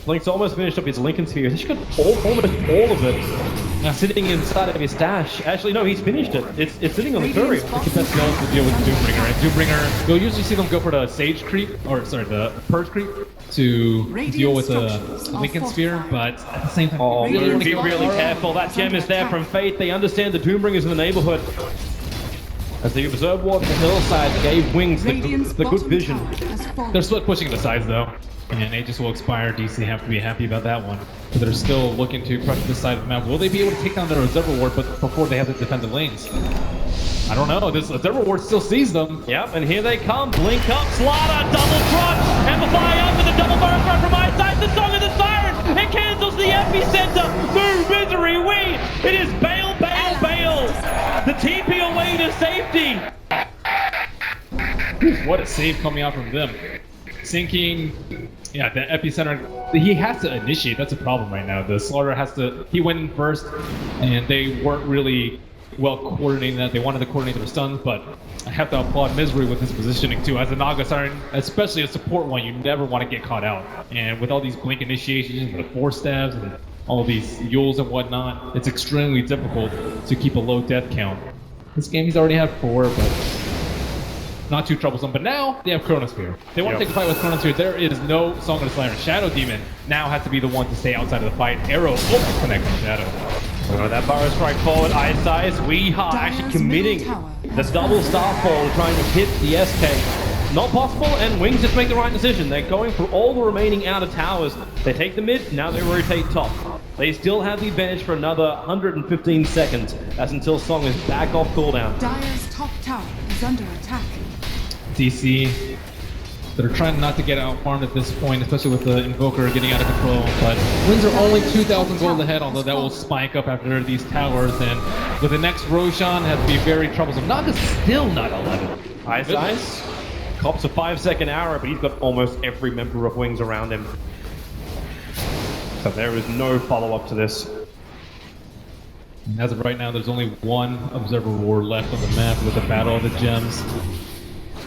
Link's almost finished up his Lincoln Sphere. He's got almost all of it sitting inside of his stash. Actually, no, he's finished it. It's sitting on the courier. I think that's the deal with Doombringer. And Doombringer, you'll usually see them go for the Sage creep, or sorry, the Purge creep, to deal with the Lincoln Sphere, but at the same time... Oh, be really careful. That gem is there from Fate. They understand the Doombringer's in the neighborhood. As the Observe Ward on the hillside gave Wings the good vision. They're still pushing the sides though, and Aegis will expire. DC have to be happy about that one. But they're still looking to crush this side of the map. Will they be able to take down their Observer Ward before they have to defend the lanes? I don't know. This Observer Ward still sees them. Yep, and here they come. Blink up, Slaughter, double trot, Amplify up with a double burst run from Eyesight. The Song of the Siren. It cancels the epicenter. Move, misery, we. It is bail, bail, bail. The TP away to safety. What a save coming out from them. Sinking, yeah, the epicenter, he has to initiate. That's a problem right now. The Slaughter has to, he went in first, and they weren't really well coordinating that. They wanted to coordinate their stuns, but I have to applaud Misery with his positioning too. As a Naga Siren, especially a support one, you never want to get caught out. And with all these blink initiations, the 4 stabs, and all these Yules and whatnot, it's extremely difficult to keep a low death count. This game he's already had 4, but not too troublesome. But now they have Chronosphere. They want to take a fight with Chronosphere. There is no Song of the Siren. Shadow Demon now has to be the one to stay outside of the fight. Arrow almost connect on Shadow. Oh, that Burrow Strike forward, Ice. We are actually committing the double Starfall, trying to hit the SK. Not possible, and Wings just make the right decision. They're going for all the remaining outer towers. They take the mid, now they rotate top. They still have the advantage for another 115 seconds. That's until Song is back off cooldown. Dire's top tower is under attack. DC, they're trying not to get out farmed at this point, especially with the Invoker getting out of control. But Wings are only 2,000 gold ahead, although that will spike up after these towers. And with the next Roshan, has to be very troublesome. Naga's still not 11. Ice. Cops a 5-second arrow, but he's got almost every member of Wings around him. So there is no follow-up to this. And as of right now, there's only one Observer Ward left on the map with the Battle of the Gems.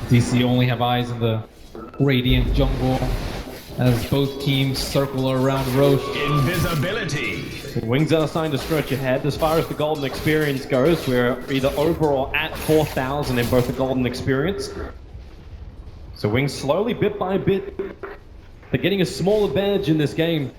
DC only have eyes in the Radiant jungle as both teams circle around Roche. Invisibility. Wings are starting to stretch ahead. As far as the Golden Experience goes, we're either over or at 4,000 in both the Golden Experience. So Wings slowly, bit by bit, they're getting a small advantage in this game.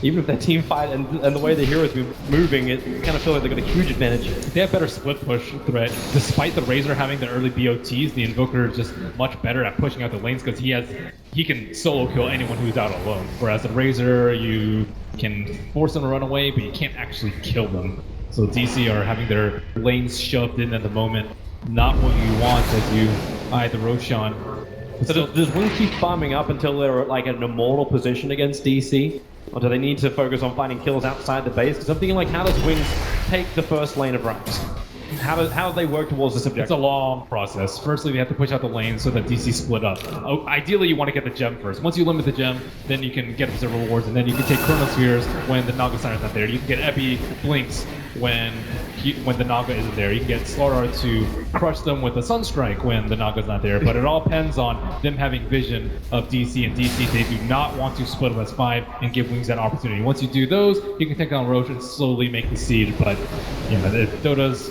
even if their team fight and the way the heroes be moving, it kind of feels like they've got a huge advantage. They have better split push threat. Despite the Razor having the early BOTs, the Invoker is just much better at pushing out the lanes because he can solo kill anyone who's out alone. Whereas the Razor, you can force them to run away, but you can't actually kill them. So DC are having their lanes shoved in at the moment. Not what you want as you eye the Roshan. So does Wings keep farming up until they're like in an immortal position against DC? Or do they need to focus on finding kills outside the base? Because I'm thinking like, how does Wings take the first lane of ranks? How do they work towards this objective? It's a long process. Firstly, they have to push out the lane so that DC split up. Ideally, you want to get the gem first. Once you limit the gem, then you can get observer rewards, and then you can take Chronospheres when the Naga Siren's not there. You can get Epi Blinks when the Naga isn't there. You can get Slaughterer to crush them with a Sunstrike when the Naga's not there. But it all depends on them having vision of DC, and DC, they do not want to split up as 5 and give Wings that opportunity. Once you do those, you can take down Roche and slowly make the siege. But Dota's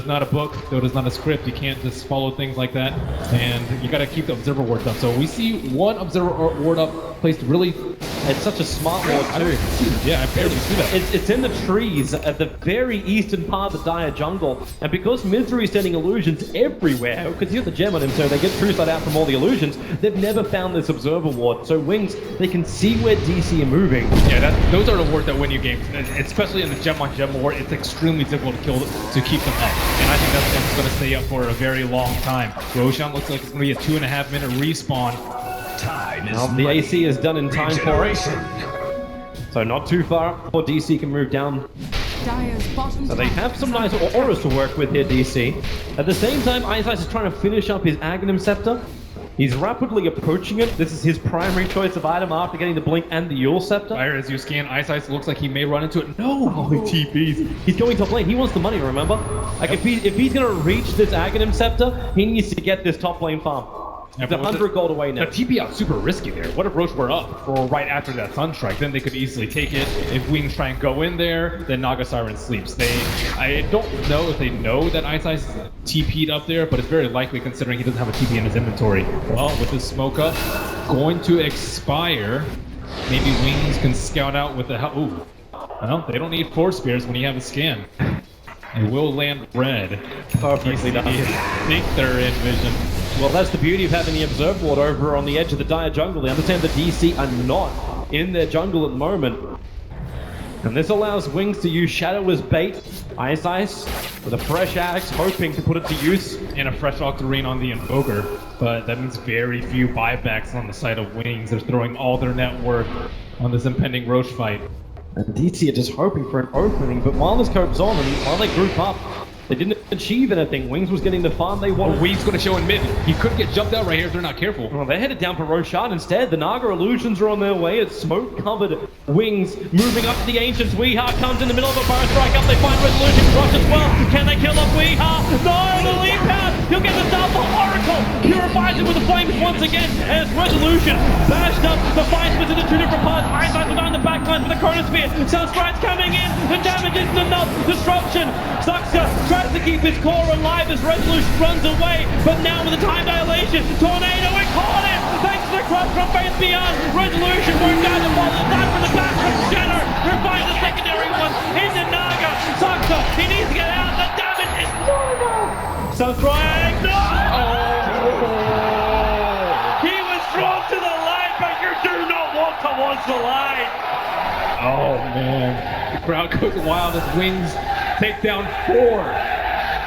not a book, Dota's not a script, you can't just follow things like that, and you gotta keep the observer wards up. So we see one observer ward up placed really... It's such a smart ward too. Yeah, I barely see that. It's in the trees at the very eastern part of the Dire jungle, and because Misery's sending illusions everywhere, because he's got the gem on him, so they get True Sight out from all the illusions, they've never found this observer ward. So Wings, they can see where DC are moving. Yeah, those are the wards that win you games, especially in the gem on gem war. It's extremely difficult to keep them up, and I think that's going to stay up for a very long time. Roshan looks like it's going to be a 2.5 minute respawn. The AC is done in time for it. So not too far before DC can move down. So they have some nice auras to work with here, DC. At the same time, Ice is trying to finish up his Aghanim Scepter. He's rapidly approaching it. This is his primary choice of item after getting the Blink and the Yule Scepter. As you scan Ice looks like he may run into it. No! Oh, he TPs. He's going top lane. He wants the money, remember? Like, if he's going to reach this Aghanim Scepter, he needs to get this top lane farm. It's 100 gold away now. The TP out's super risky there. What if Roche were up or right after that Sunstrike? Then they could easily take it. If Wings try and go in there, then Naga Siren sleeps. I don't know if they know that Ice is TP'd up there, but it's very likely considering he doesn't have a TP in his inventory. Well, with this smoke up, going to expire. Maybe Wings can scout out with the... Ooh. Well, they don't need 4 spears when you have a scan. It will land red. Perfectly done. I think they're in vision. Well, that's the beauty of having the Observe Ward over on the edge of the Dire jungle. They understand the DC are not in their jungle at the moment. And this allows Wings to use Shadow as bait. Ice with a fresh axe, hoping to put it to use. And a fresh Octarine on the Invoker. But that means very few buybacks on the side of Wings. They're throwing all their net worth on this impending Roche fight. And DC are just hoping for an opening, but while this goes on, and while they group up, they didn't achieve anything. Wings was getting the farm they wanted. Wings going to show in mid. He could get jumped out right here if they're not careful. Well, they're headed down for Roshan instead. The Naga illusions are on their way. It's smoke-covered. Wings moving up to the Ancients. Weehaw comes in the middle of a fire strike up. They find Resolution Crush as well. Can they kill off Weehaw? No, the leap out. He'll get the start for Oracle. Purifies it with the flames once again. And it's Resolution bashed up. The fight was in the 2 different parts. Ice behind the backline for the Chronosphere. Sunstrike's coming in. The damage isn't enough. Destruction. Suxka tries to keep his core alive as Resolution runs away, but now with the time dilation, Tornado and caught him! Thanks to the crush from Faith Beyond, Resolution worked out the ball, time from the back from Jenner, who finds the secondary one into Naga. Suxka, he needs to get out, the damage is Sunstrike, no! He was drawn to the line, but you do not walk towards the line! Oh man, the crowd goes wild as Wings take down 4.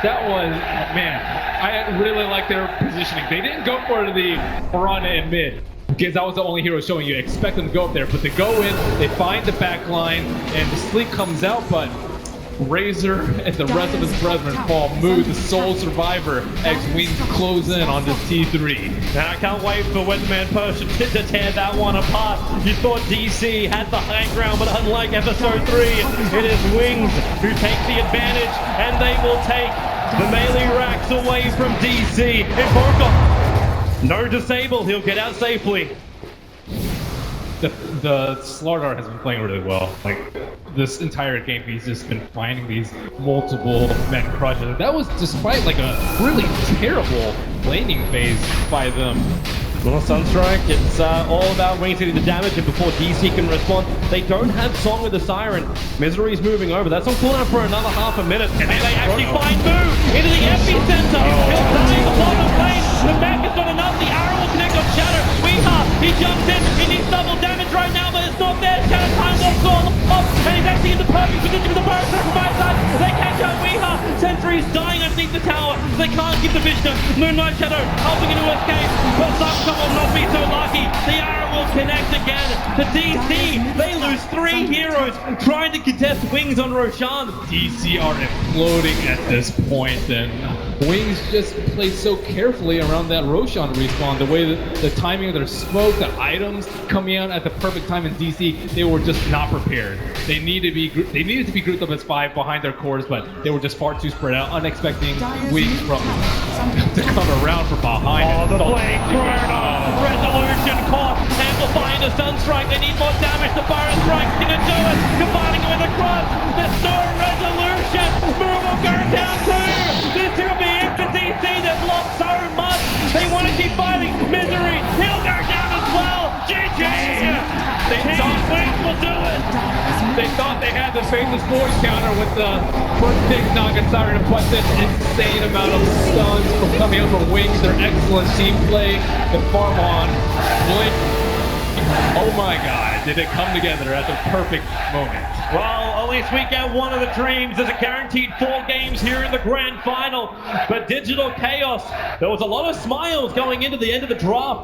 That was, man, I really like their positioning. They didn't go for the Piranha in mid, because that was the only hero showing you. Expect them to go up there, but they go in, they find the back line, and the sleep comes out, but Razor and the rest of his brethren fall Mood, the sole survivor, as Wings close in on this T3. Now I can't wait for Wetman Person to tear that one apart. You thought DC had the high ground, but unlike episode 3, it is Wings who take the advantage, and they will take the melee racks away from DC. Invoker, no disable, he'll get out safely. The Slaughterer has been playing really well. Like, this entire game, he's just been finding these multiple men crushes. That was despite like a really terrible laning phase by them. Well, Sunstrike, it's all about Wings hitting the damage, and before DC can respond, they don't have Song with the Siren. Misery's moving over. That's on cooldown for another half a minute. And they actually find Move into the epicenter. He'll die in the bottom lane. The back is not enough. The arrow will connect on Shadow. Weeha, he jumps in. He needs double damage right now, but it's not there. Shadow time walks all off, and he's actually in the perfect position with the burst from my side. They catch out Weeha. Sentry's dying underneath the tower. They can't get the vision. Moonlight Shadow helping him to escape, but some will not be so lucky. The arrow will connect again. The DC, they lose 3 heroes trying to contest Wings on Roshan. DC are imploding at this point, and Wings just played so carefully around that Roshan respawn. The way that the timing of their smoke, the items coming out at the perfect time in DC, they were just not prepared. They needed to be grouped up as 5 behind their cores, but they were just far too spread out, unexpecting Wings to come around from behind. Oh, the blade burn! Resolution caught, amplifying the Sunstrike. They need more damage. The Fire Strike's gonna do it, combining it with a Cross. There's no resolution. Move will go down too. This will be it for DC. They've lost so much. They want to keep fighting. Misery, he'll go down as well. GG! Team Wings will do it. They thought they had the famous voice counter with the first big Naga Siren, but this insane amount of stuns from coming out from Wings, their excellent team play, the farm on. Oh my god, did it come together at the perfect moment. Well, at least we get one of the dreams. There's a guaranteed 4 games here in the grand final. But Digital Chaos, there was a lot of smiles going into the end of the draft.